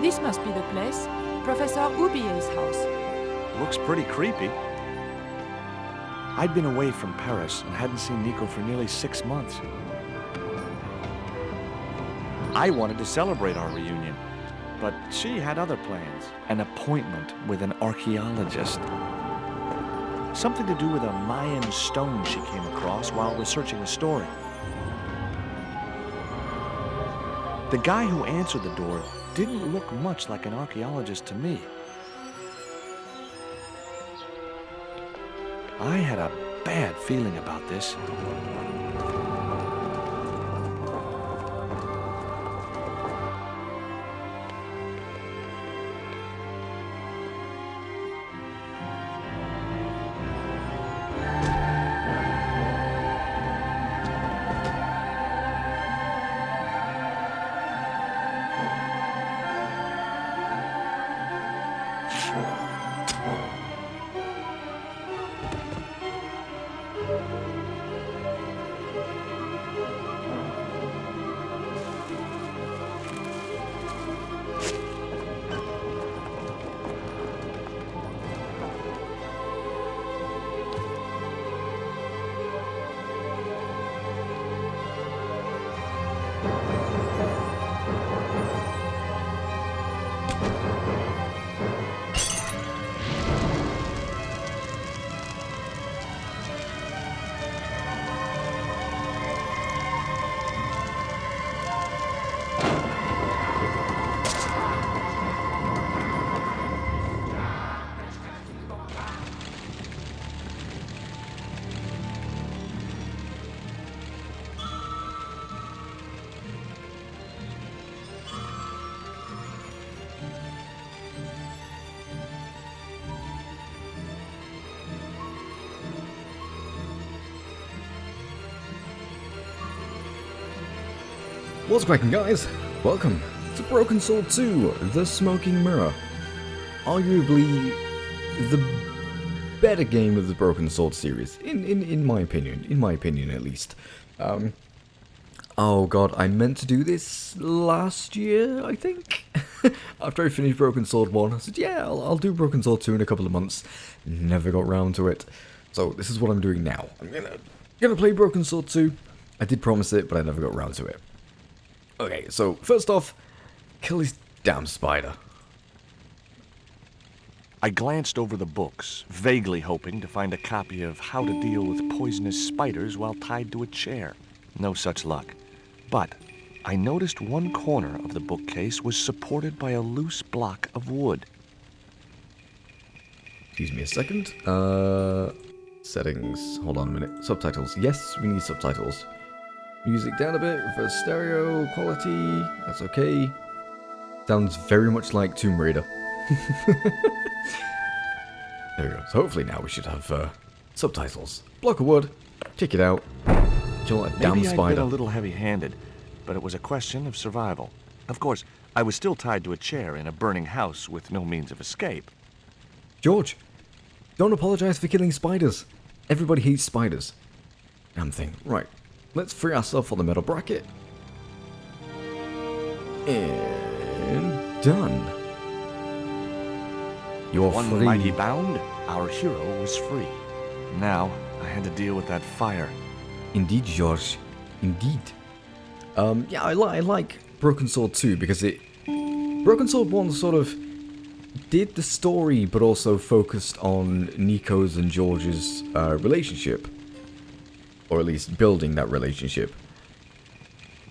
This must be the place. Professor Oubier's house. Looks pretty creepy. I'd been away from Paris and hadn't seen Nico for nearly 6 months. I wanted to celebrate our reunion, but she had other plans. An appointment with an archaeologist. Something to do with a Mayan stone she came across while researching a story. The guy who answered the door didn't look much like an archaeologist to me. I had a bad feeling about this. What's cracking, guys? Welcome to Broken Sword 2, The Smoking Mirror. Arguably the better game of the Broken Sword series, in my opinion at least. Oh god, I meant to do this last year, I think? After I finished Broken Sword 1, I said, yeah, I'll do Broken Sword 2 in a couple of months. Never got round to it. So this is what I'm doing now. I'm gonna play Broken Sword 2. I did promise it, but I never got round to it. Okay, so first off, kill this damn spider. I glanced over the books, vaguely hoping to find a copy of How to Deal with Poisonous Spiders While Tied to a Chair. No such luck. But I noticed one corner of the bookcase was supported by a loose block of wood. Excuse me a second. Settings. Hold on a minute. Subtitles. Yes, we need subtitles. Music down a bit, reverse stereo, quality, that's okay. Sounds very much like Tomb Raider. There we go. So hopefully now we should have subtitles. Block of wood, take it out, kill that damn Maybe spider. I'd been a little heavy-handed, but it was a question of survival. Of course, I was still tied to a chair in a burning house with no means of escape. George, don't apologize for killing spiders. Everybody hates spiders. Damn thing. Right. Let's free ourselves on the metal bracket. And done. You're One free. mighty bound, our hero was free. Now, I had to deal with that fire. Indeed, George. Indeed. Yeah, I like Broken Sword 2 because Broken Sword 1 sort of did the story, but also focused on Nico's and George's relationship. Or at least building that relationship.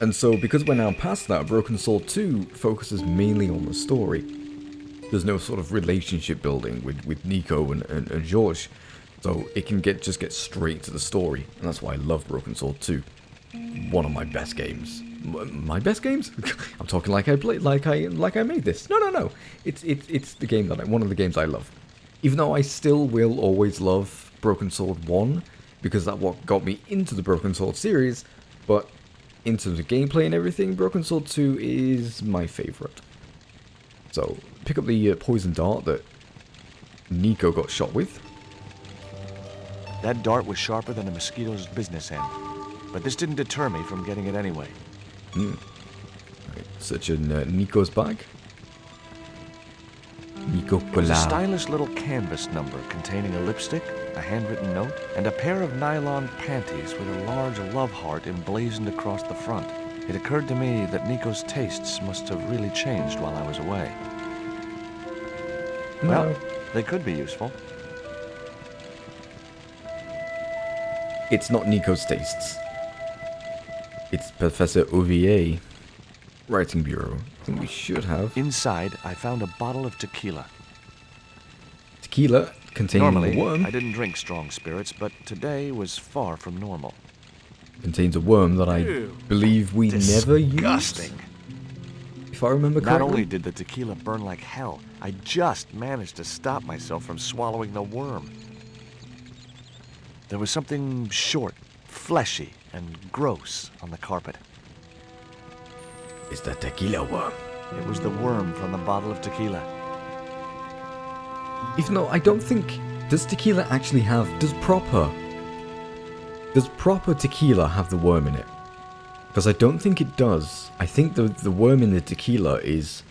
And so, because we're now past that, Broken Sword 2 focuses mainly on the story. There's no sort of relationship building with Nico and George. So it can just get straight to the story. And that's why I love Broken Sword 2. One of my best games. My best games? I'm talking like I played, like I made this. No. It's the game that one of the games I love. Even though I still will always love Broken Sword 1. Because that's what got me into the Broken Sword series, but in terms of gameplay and everything, Broken Sword 2 is my favourite. So, pick up the poison dart that Nico got shot with. That dart was sharper than a mosquito's business end, but this didn't deter me from getting it anyway. Right, search in Nico's bag. Nico It was a Collard. stylish little canvas number containing a lipstick, a handwritten note, and a pair of nylon panties with a large love heart emblazoned across the front. It occurred to me that Nico's tastes must have really changed while I was away. No. Well, they could be useful. It's not Nico's tastes. It's Professor OVA. Writing Bureau. I think we should have. Inside, I found a bottle of tequila. Tequila containing Normally, a worm. I didn't drink strong spirits, but today was far from normal. Contains a worm that I Ew. believe we never used. Disgusting. If I remember correctly. Not only did the tequila burn like hell, I just managed to stop myself from swallowing the worm. There was something short, fleshy, and gross on the carpet. It's the tequila worm. It was the worm from the bottle of tequila. Even though I don't think... Does tequila actually have... Does proper tequila have the worm in it? Because I don't think it does. I think the worm in the tequila is...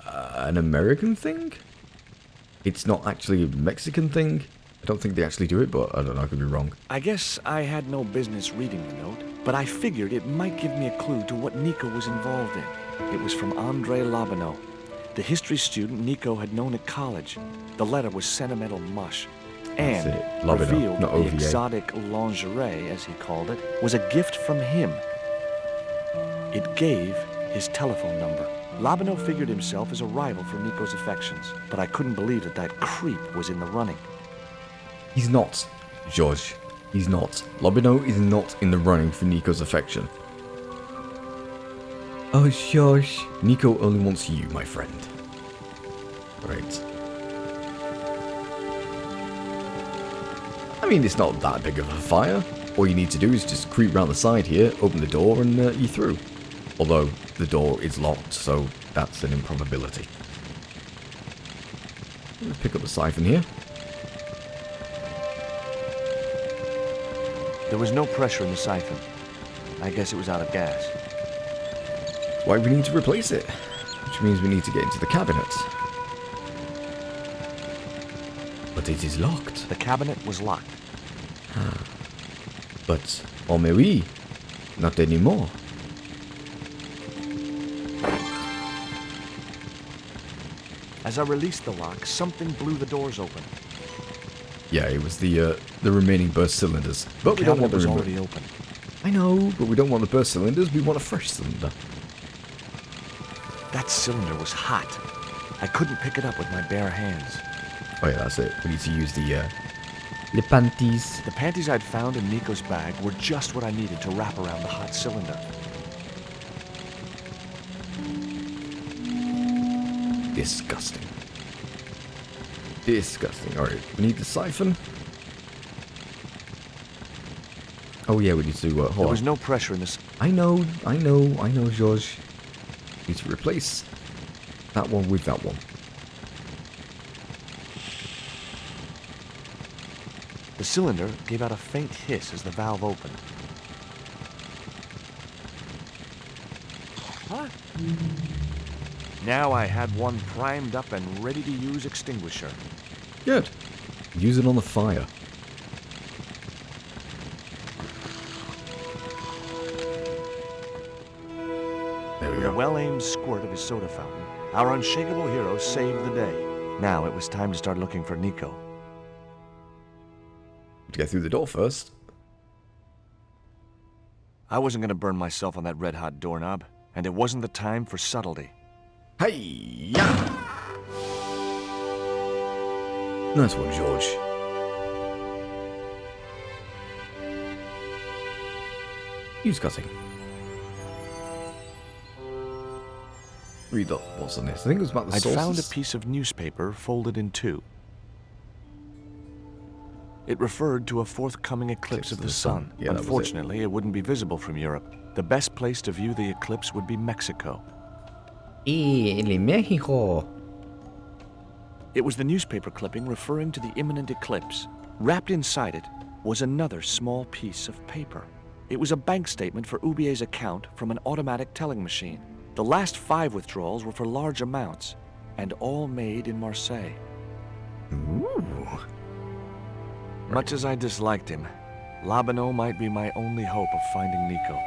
an American thing? It's not actually a Mexican thing? I don't think they actually do it, but I don't know, I could be wrong. I guess I had no business reading the note, but I figured it might give me a clue to what Nico was involved in. It was from Andre Lobineau, the history student Nico had known at college. The letter was sentimental mush, and That's it. Lobineau, revealed not the OVA. exotic lingerie, as he called it, was a gift from him. It gave his telephone number. Lobineau figured himself as a rival for Nico's affections, but I couldn't believe that creep was in the running. He's not, George. He's not. Lobineau is not in the running for Nico's affection. Oh, George. Nico only wants you, my friend. Right. I mean, it's not that big of a fire. All you need to do is just creep round the side here, open the door, and you're through. Although, the door is locked, so that's an improbability. Let's pick up the siphon here. There was no pressure in the siphon. I guess it was out of gas. Why we need to replace it, which means we need to get into the cabinet. But it is locked. The cabinet was locked. But, oh mais oui, not anymore. As I released the lock, something blew the doors open. Yeah, it was the remaining burst cylinders. But The we don't want cabinet the was already open. I know, but we don't want the burst cylinders, we want a fresh cylinder. That cylinder was hot. I couldn't pick it up with my bare hands. Oh yeah, that's it. We need to use the panties. The panties I'd found in Nico's bag were just what I needed to wrap around the hot cylinder. Disgusting. Disgusting. Alright, we need the siphon. Oh yeah, we need to, hold There on. was no pressure in this. I know, George. Need to replace that one with that one. The cylinder gave out a faint hiss as the valve opened. What? Now I had one primed up and ready to use extinguisher. Good. Use it on the fire. There we With a go. well-aimed squirt of his soda fountain, our unshakable hero saved the day. Now it was time to start looking for Nico. To get through the door first. I wasn't going to burn myself on that red-hot doorknob, and it wasn't the time for subtlety. Hey, yeah. Nice one, George. Use cutting. Read up what's on this. I think it was about the I'd sources. found a piece of newspaper folded in two. It referred to a forthcoming eclipse of the sun. Yeah, that was it. Unfortunately, it wouldn't be visible from Europe. The best place to view the eclipse would be Mexico. Mexico. It was the newspaper clipping referring to the imminent eclipse. Wrapped inside it was another small piece of paper. It was a bank statement for Ubier's account from an automatic telling machine. The last 5 withdrawals were for large amounts. and all made in Marseille. Ooh. Much as I disliked him, Labino might be my only hope of finding Nico.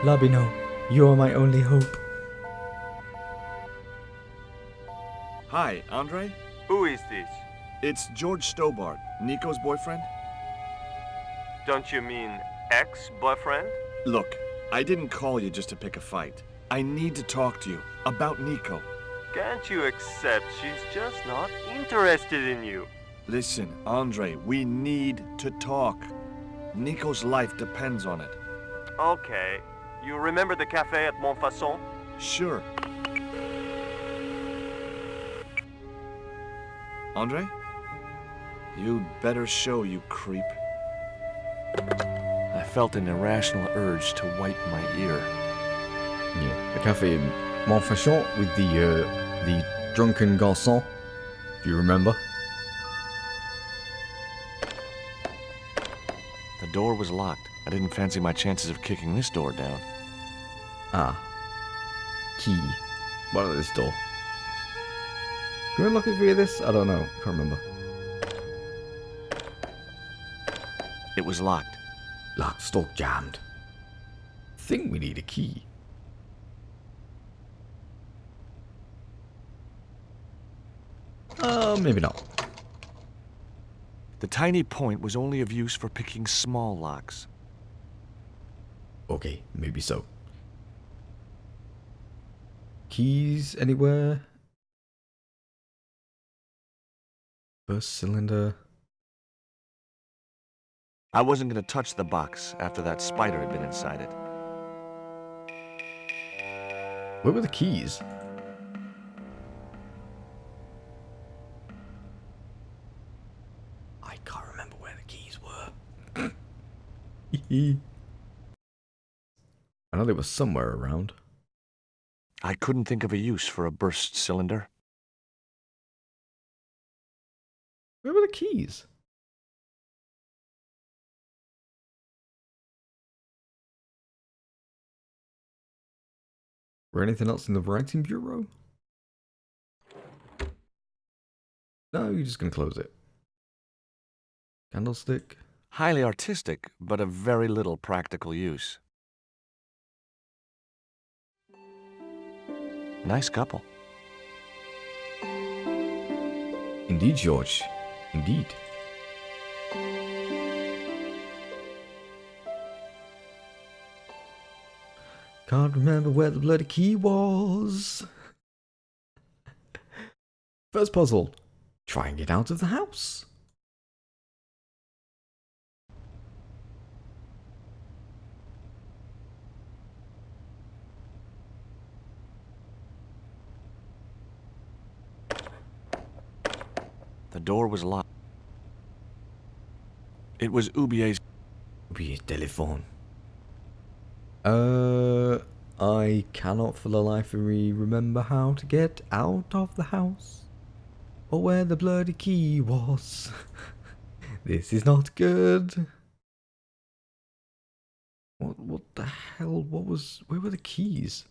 Labino, you are my only hope. Hi, Andre? Who is this? It's George Stobbart, Nico's boyfriend. Don't you mean ex-boyfriend? Look, I didn't call you just to pick a fight. I need to talk to you about Nico. Can't you accept she's just not interested in you? Listen, Andre, we need to talk. Nico's life depends on it. Okay. You remember the cafe at Montfaucon? Sure. Andre? You'd better show, you creep. I felt an irrational urge to wipe my ear. Yeah, the cafe in Montfaucon with the drunken garçon, if you remember. The door was locked. I didn't fancy my chances of kicking this door down. Ah. Key. What is this door? Can we unlock it via this? I don't know. Can't remember. It was locked. Locked, stock jammed. Think we need a key. Maybe not. The tiny point was only of use for picking small locks. Okay, maybe so. Keys anywhere? First cylinder. I wasn't going to touch the box after that spider had been inside it. Where were the keys? I can't remember where the keys were. I know they were somewhere around. I couldn't think of a use for a burst cylinder. Where were the keys? Or anything else in the writing bureau? No, you're just gonna close it. Candlestick. Highly artistic, but of very little practical use. Nice couple. Indeed, George. Indeed. Can't remember where the bloody key was. First puzzle. Try and get out of the house. The door was locked. It was Ubier's telephone. I cannot for the life of me remember how to get out of the house. Or where the bloody key was. This is not good. What the hell? Where were the keys?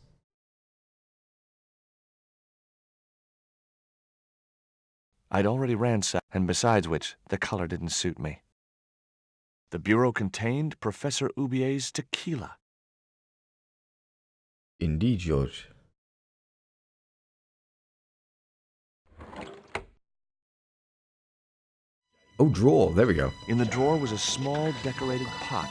I'd already ransacked, and besides which, the color didn't suit me. The bureau contained Professor Ubier's tequila. Indeed, George. Oh, drawer. There we go. In the drawer was a small decorated pot.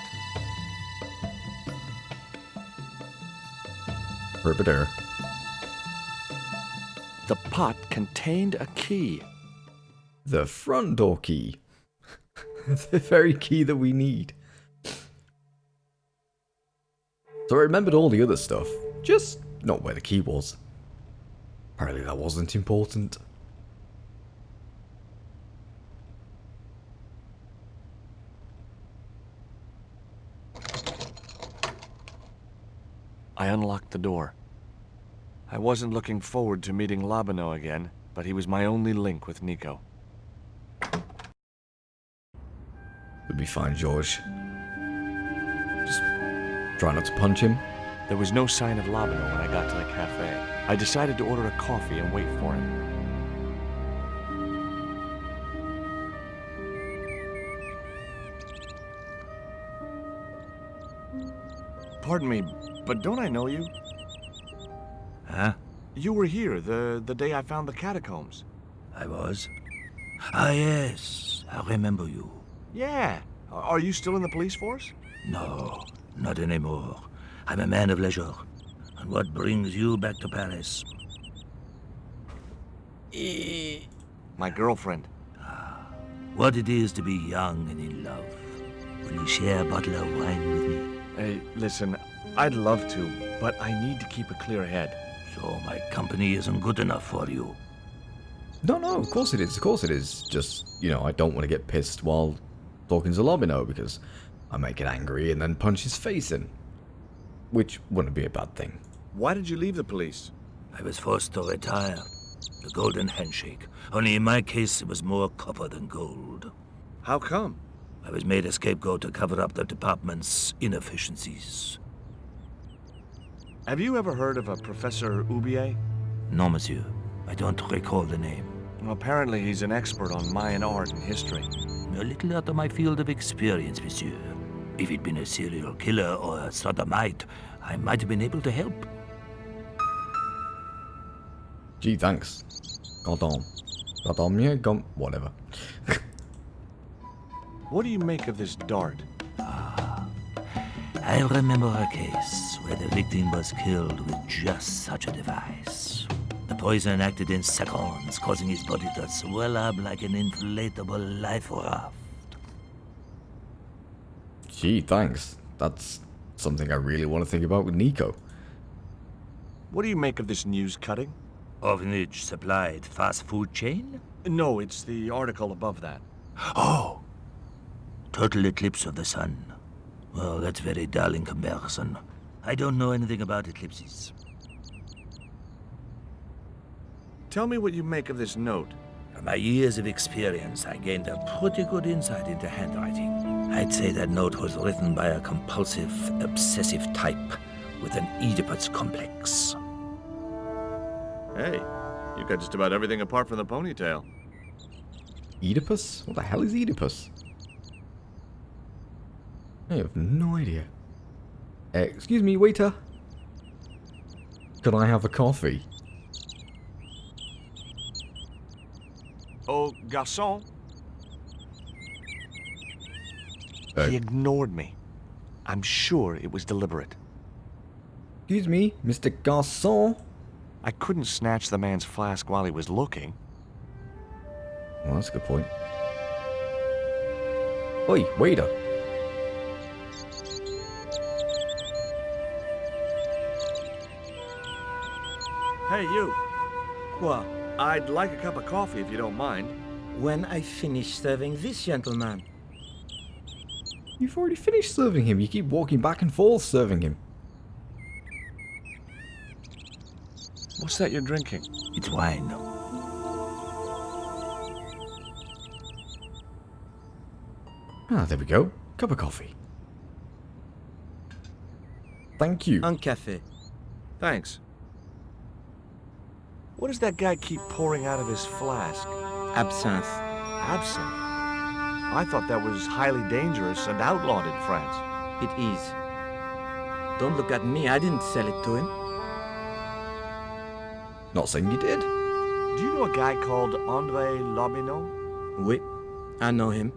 Herbitor. The pot contained a key. The front door key. The very key that we need. So I remembered all the other stuff, just not where the key was. Apparently that wasn't important. I unlocked the door. I wasn't looking forward to meeting Labino again, but he was my only link with Nico. We'll be fine, George. Just try not to punch him. There was no sign of Labino when I got to the cafe. I decided to order a coffee and wait for him. Pardon me, but don't I know you? Huh? You were here the day I found the catacombs. I was? Ah, yes. I remember you. Yeah. Are you still in the police force? No, not anymore. I'm a man of leisure. And what brings you back to Paris? My girlfriend. What it is to be young and in love. Will you share a bottle of wine with me? Hey, listen, I'd love to, but I need to keep a clear head. So my company isn't good enough for you? No, of course it is. Of course it is. Just, you know, I don't want to get pissed while talking to Lobino because I might get angry and then punch his face in. Which wouldn't be a bad thing. Why did you leave the police? I was forced to retire. The golden handshake. Only in my case, it was more copper than gold. How come? I was made a scapegoat to cover up the department's inefficiencies. Have you ever heard of a Professor Oubier? No, monsieur. I don't recall the name. Well, apparently he's an expert on Mayan art and history. A little out of my field of experience, monsieur. If he'd been a serial killer or a sodomite, I might have been able to help. Gee, thanks. Goddamn, yeah, whatever. What do you make of this dart? I remember a case where the victim was killed with just such a device. The poison acted in seconds, causing his body to swell up like an inflatable life raft. Gee, thanks. That's something I really want to think about with Nico. What do you make of this news cutting? Orphanage supplied fast food chain? No, it's the article above that. Oh! Total eclipse of the sun. Well, that's very dull in comparison. I don't know anything about eclipses. Tell me what you make of this note. From my years of experience, I gained a pretty good insight into handwriting. I'd say that note was written by a compulsive, obsessive type with an Oedipus complex. Hey, you got just about everything apart from the ponytail. Oedipus? What the hell is Oedipus? I have no idea. Excuse me, waiter. Could I have a coffee? Oh, garçon. Uh, He ignored me. I'm sure it was deliberate. Excuse me, Mr. Garçon. I couldn't snatch the man's flask while he was looking. Well, that's a good point. Oi, waiter. Hey, you. What? I'd like a cup of coffee if you don't mind. When I finish serving this gentleman. You've already finished serving him. You keep walking back and forth serving him. What's that you're drinking? It's wine. Ah, there we go. Cup of coffee. Thank you. Un café. Thanks. What does that guy keep pouring out of his flask? Absinthe. Absinthe? I thought that was highly dangerous and outlawed in France. It is. Don't look at me. I didn't sell it to him. Not saying you did. Do you know a guy called André Lobino? Oui. I know him.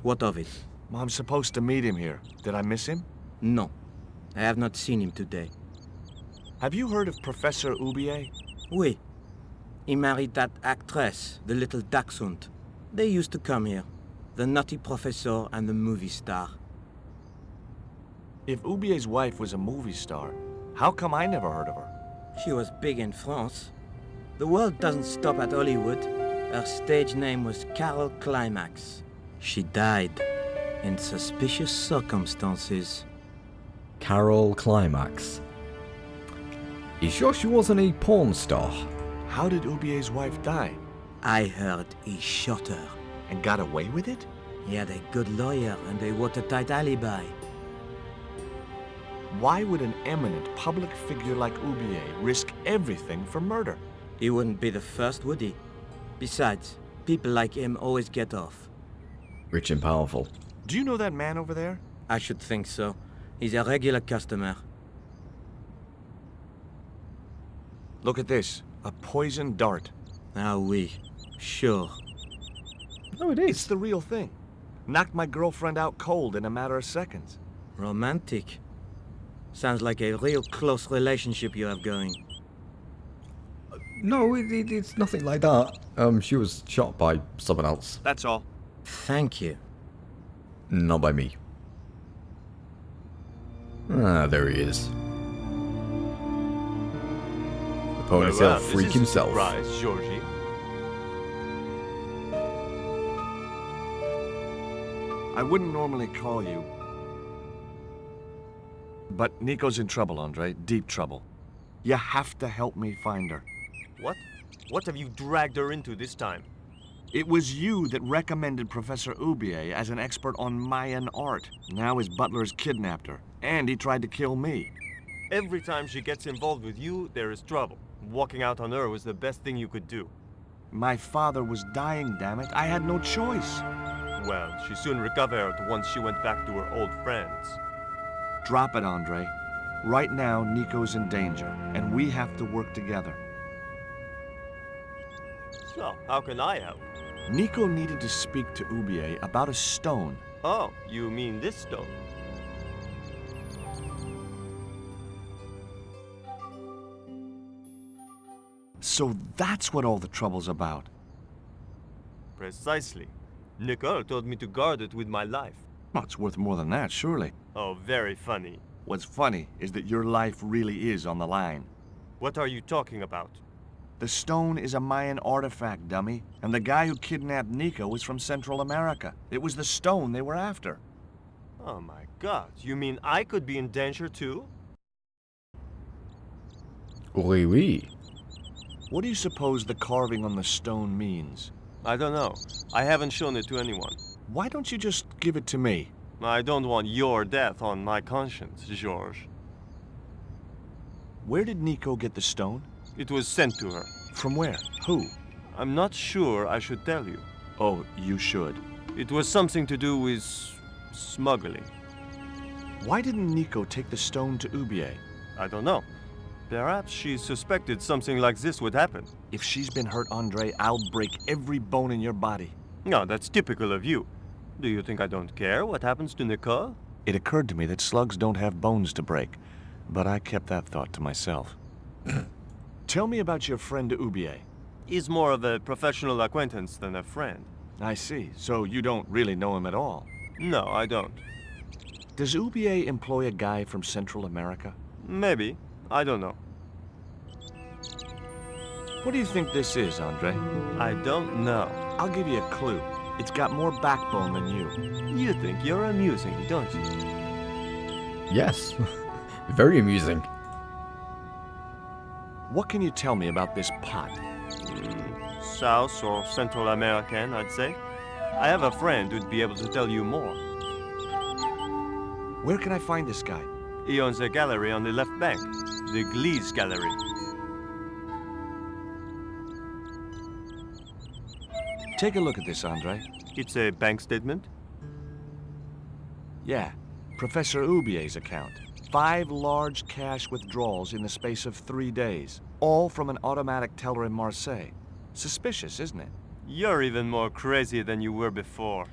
What of it? I'm supposed to meet him here. Did I miss him? No. I have not seen him today. Have you heard of Professor Oubier? Oui. He married that actress, the little dachshund. They used to come here. The nutty professor and the movie star. If Oubier's wife was a movie star, how come I never heard of her? She was big in France. The world doesn't stop at Hollywood. Her stage name was Carol Climax. She died in suspicious circumstances. Carol Climax. You sure she wasn't a porn star? How did Oubier's wife die? I heard he shot her. And got away with it? He had a good lawyer and a watertight alibi. Why would an eminent public figure like Oubier risk everything for murder? He wouldn't be the first, would he? Besides, people like him always get off. Rich and powerful. Do you know that man over there? I should think so. He's a regular customer. Look at this. A poison dart. Ah oui, sure. Oh, it It's is. the real thing. Knocked my girlfriend out cold in a matter of seconds. Romantic. Sounds like a real close relationship you have going. No, it's nothing like that. She was shot by someone else. That's all. Thank you. Not by me. Ah, there he is. The ponytail freak himself. Surprise, Georgie. I wouldn't normally call you. But Nico's in trouble, Andre. Deep trouble. You have to help me find her. What? What have you dragged her into this time? It was you that recommended Professor Oubier as an expert on Mayan art. Now his butler has kidnapped her, and he tried to kill me. Every time she gets involved with you, there is trouble. Walking out on her was the best thing you could do. My father was dying, damn it. I had no choice. Well, she soon recovered once she went back to her old friends. Drop it, Andre. Right now, Nico's in danger, and we have to work together. So, how can I help? Nico needed to speak to Oubier about a stone. Oh, you mean this stone? So that's what all the trouble's about. Precisely. Nicole told me to guard it with my life. Well, it's worth more than that, surely. Oh, very funny. What's funny is that your life really is on the line. What are you talking about? The stone is a Mayan artifact, dummy. And the guy who kidnapped Nico was from Central America. It was the stone they were after. Oh my god, you mean I could be in danger too? Oui, oui. What do you suppose the carving on the stone means? I don't know. I haven't shown it to anyone. Why don't you just give it to me? I don't want your death on my conscience, George. Where did Nico get the stone? It was sent to her. From where? Who? I'm not sure I should tell you. Oh, you should. It was something to do with smuggling. Why didn't Nico take the stone to Oubier? I don't know. Perhaps she suspected something like this would happen. If she's been hurt, Andre, I'll break every bone in your body. No, that's typical of you. Do you think I don't care what happens to Nicole? It occurred to me that slugs don't have bones to break, but I kept that thought to myself. Tell me about your friend Oubier. He's more of a professional acquaintance than a friend. I see. So you don't really know him at all. No, I don't. Does Oubier employ a guy from Central America? Maybe. I don't know. What do you think this is, Andre? I don't know. I'll give you a clue. It's got more backbone than you. You think you're amusing, don't you? Yes. Very amusing. What can you tell me about this pot? South or Central American, I'd say. I have a friend who'd be able to tell you more. Where can I find this guy? He owns a gallery on the left bank, the Gliese Gallery. Take a look at this, Andre. It's a bank statement. Yeah, Professor Oubier's account. 5 large cash withdrawals in the space of 3 days, all from an automatic teller in Marseille. Suspicious, isn't it? You're even more crazy than you were before.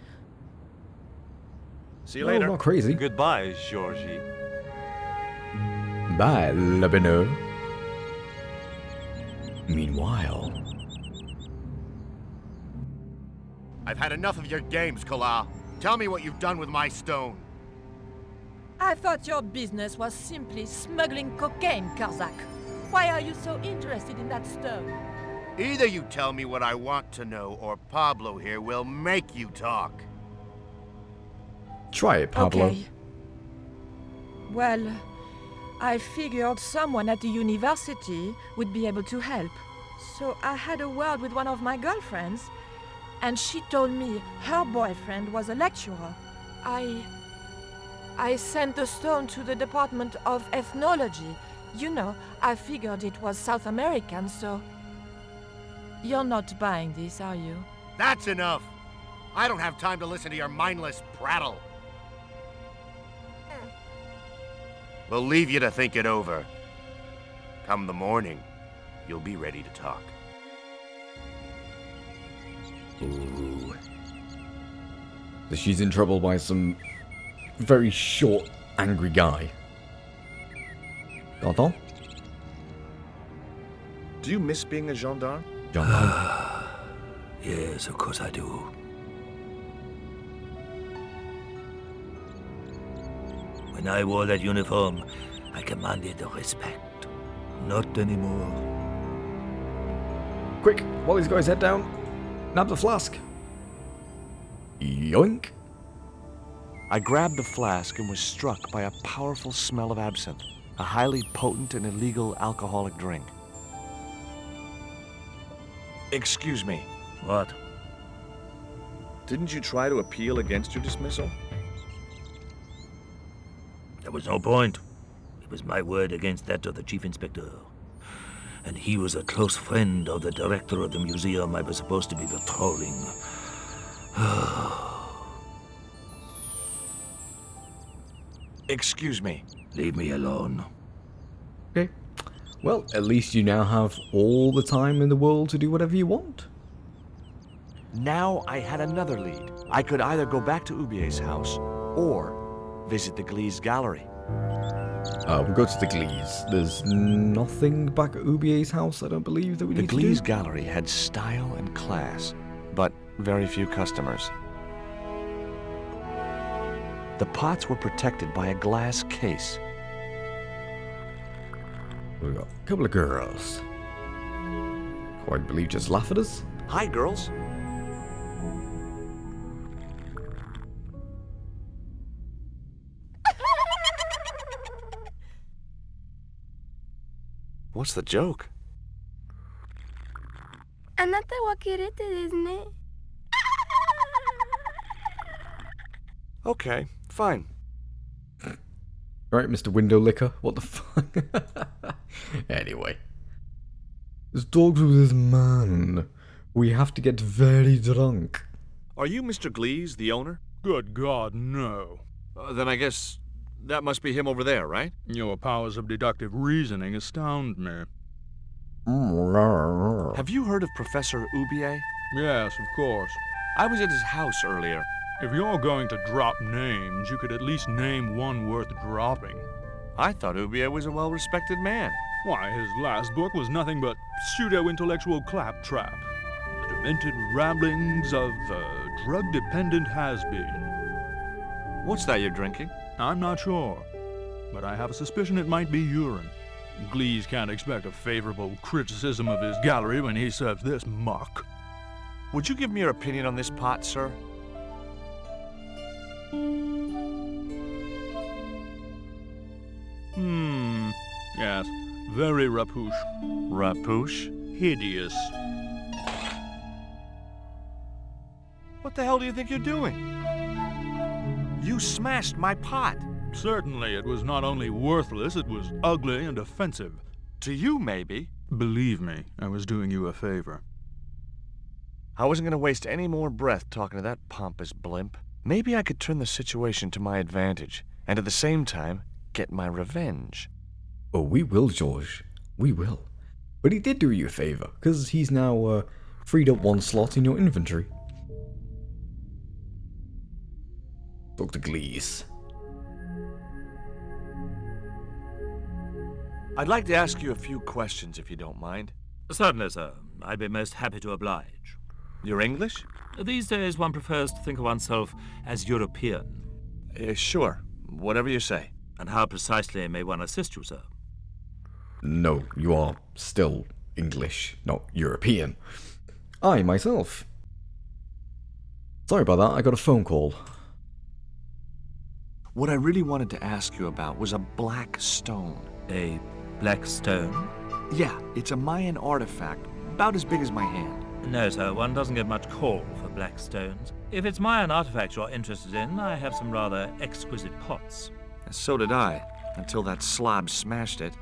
See you No, later. not crazy. Goodbye, Georgie. Bye, Labino. Meanwhile... I've had enough of your games, Collard. Tell me what you've done with my stone. I thought your business was simply smuggling cocaine, Karzak. Why are you so interested in that stone? Either you tell me what I want to know, or Pablo here will make you talk. Try it, Pablo. Okay. Well, I figured someone at the university would be able to help. So I had a word with one of my girlfriends, and she told me her boyfriend was a lecturer. I sent the stone to the Department of Ethnology. You know, I figured it was South American, so... You're not buying this, are you? That's enough! I don't have time to listen to your mindless prattle. We'll leave you to think it over. Come the morning, you'll be ready to talk. Ooh. So she's in trouble by some very short, angry guy. Got on? Do you miss being a gendarme? Gendarme. Yes, of course I do. When I wore that uniform, I commanded respect. Not anymore. Quick, while these guys head down, nab the flask. Yoink. I grabbed the flask and was struck by a powerful smell of absinthe, a highly potent and illegal alcoholic drink. Excuse me. What? Didn't you try to appeal against your dismissal? There was no point. It was my word against that of the chief inspector. And he was a close friend of the director of the museum I was supposed to be patrolling. Excuse me. Leave me alone. Okay. Well, at least you now have all the time in the world to do whatever you want. Now I had another lead. I could either go back to Ubier's house or visit the Glee's gallery. We'll go to the Glee's. There's nothing back at Ubier's house, I don't believe, that we The need to do. Glee's gallery had style and class, but very few customers. The pots were protected by a glass case. We got a couple of girls. Who I believe just laugh at us. Hi, girls. What's the joke? あなたはキレてですね。 Okay, fine. Right, Mr. Window Licker? What the fuck? Anyway. This dog's with this man. We have to get very drunk. Are you Mr. Glees, the owner? Good God, no. Then I guess that must be him over there, right? Your powers of deductive reasoning astound me. Have you heard of Professor Ubier? Yes, of course. I was at his house earlier. If you're going to drop names, you could at least name one worth dropping. I thought Ubier was a well-respected man. Why, his last book was nothing but pseudo-intellectual claptrap. The demented ramblings of a drug-dependent has-been. What's that you're drinking? I'm not sure, but I have a suspicion it might be urine. Glees can't expect a favorable criticism of his gallery when he serves this muck. Would you give me your opinion on this pot, sir? Yes, very rapouche. Rapouche? Hideous. What the hell do you think you're doing? You smashed my pot. Certainly, it was not only worthless, it was ugly and offensive. To you, maybe. Believe me, I was doing you a favor. I wasn't going to waste any more breath talking to that pompous blimp. Maybe I could turn the situation to my advantage, and at the same time, get my revenge. Oh, we will, George. We will. But he did do you a favour, because he's now freed up one slot in your inventory. Dr. Glees. I'd like to ask you a few questions, if you don't mind. Certainly, sir. I'd be most happy to oblige. You're English? These days, one prefers to think of oneself as European. Sure. Whatever you say. And how precisely may one assist you, sir? No, you are still English, not European. I, myself. Sorry about that, I got a phone call. What I really wanted to ask you about was a black stone. A black stone? Yeah, it's a Mayan artifact, about as big as my hand. No, sir, one doesn't get much call for black stones. If it's Mayan artifacts you're interested in, I have some rather exquisite pots. So did I, until that slob smashed it.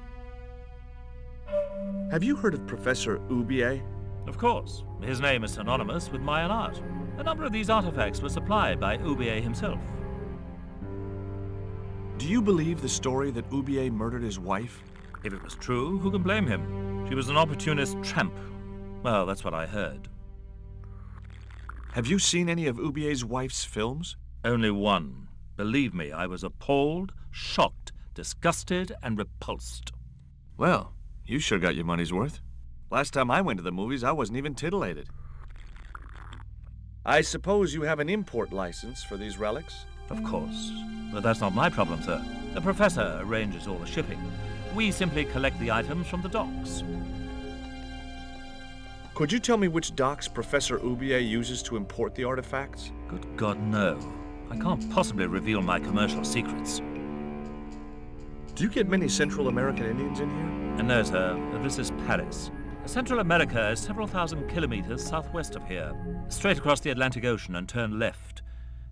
Have you heard of Professor Oubier? Of course. His name is synonymous with Mayan art. A number of these artifacts were supplied by Oubier himself. Do you believe the story that Oubier murdered his wife? If it was true, who can blame him? She was an opportunist tramp. Well, that's what I heard. Have you seen any of Oubier's wife's films? Only one. Believe me, I was appalled, shocked, disgusted, and repulsed. Well, you sure got your money's worth. Last time I went to the movies, I wasn't even titillated. I suppose you have an import license for these relics? Of course. But that's not my problem, sir. The professor arranges all the shipping. We simply collect the items from the docks. Could you tell me which docks Professor Oubier uses to import the artifacts? Good God, no. I can't possibly reveal my commercial secrets. Do you get many Central American Indians in here? No, sir. This is Paris. Central America is several thousand kilometers southwest of here. Straight across the Atlantic Ocean and turn left.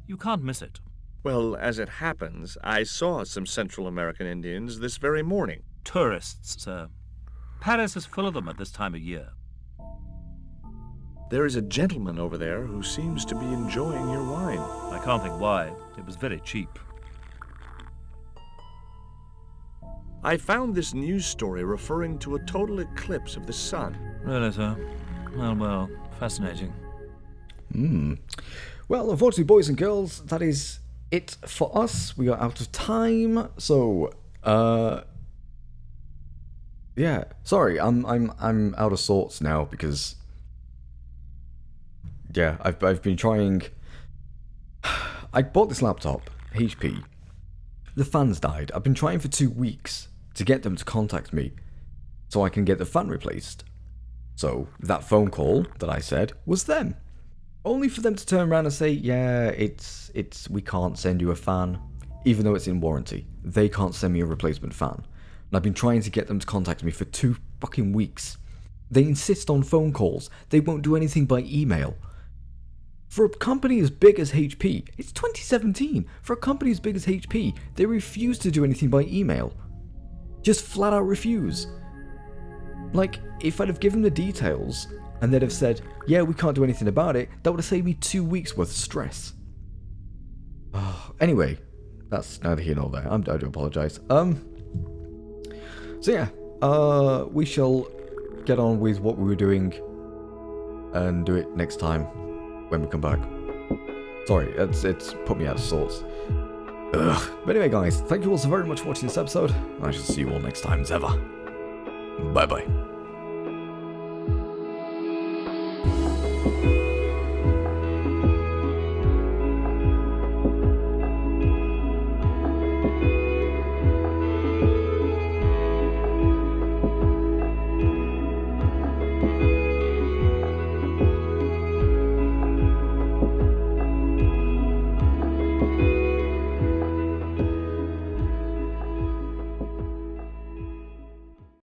You can't miss it. Well, as it happens, I saw some Central American Indians this very morning. Tourists, sir. Paris is full of them at this time of year. There is a gentleman over there who seems to be enjoying your wine. I can't think why. It was very cheap. I found this news story referring to a total eclipse of the sun. Really, sir? Well, fascinating. Well, unfortunately, boys and girls, that is it for us. We are out of time, so yeah. Sorry, I'm out of sorts now because yeah, I've been trying. I bought this laptop, HP. The fan's died. I've been trying for 2 weeks to get them to contact me so I can get the fan replaced. So that phone call that I said was them. Only for them to turn around and say, yeah, it's we can't send you a fan, even though it's in warranty. They can't send me a replacement fan. And I've been trying to get them to contact me for 2 fucking weeks. They insist on phone calls. They won't do anything by email. For a company as big as HP, it's 2017. For a company as big as HP, they refuse to do anything by email. Just flat out refuse. Like, if I'd have given the details and they'd have said, yeah, we can't do anything about it, that would have saved me 2 weeks worth of stress. Anyway, that's neither here nor there. I do apologise. So yeah, we shall get on with what we were doing and do it next time when we come back. Sorry, it's put me out of sorts. But anyway, guys, thank you all so very much for watching this episode. I shall see you all next time as ever. Bye bye.